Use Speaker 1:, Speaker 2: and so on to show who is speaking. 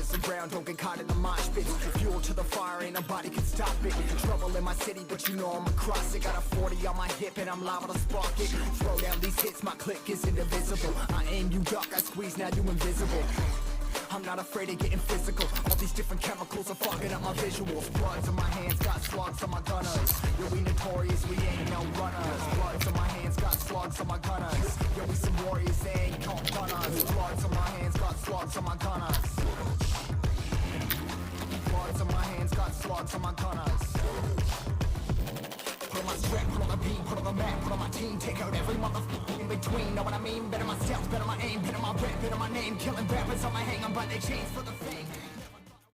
Speaker 1: haters around, don't get caught in the mosh pit. Fuel to the fire, ain't nobody can stop it. Trouble in my city, but you know I'm across it. Got a 40 on my hip and I'm liable to spark it. Throw down these hits, my click is indivisible. I aim, you duck, I squeeze, now you invisible. I'm not afraid of getting physical. All these different chemicals are fucking up my visuals. Bloods on my hands, got slugs on my gunners. Yo, we notorious, we ain't no runners. Bloods on my hands, got slugs on my gunners. Yo, we some warriors, they ain't no gunners. Bloods on my hands, got slugs on my gunners. Bloods on my hands, got slugs on my gunners. Put on my strap, put on the beat, put on the map, put on my team. Take out every motherfucker in between, know what I mean? Better my steps, better my aim, better my rap, better my name. Killing rappers on my hang, I'm by their chains for the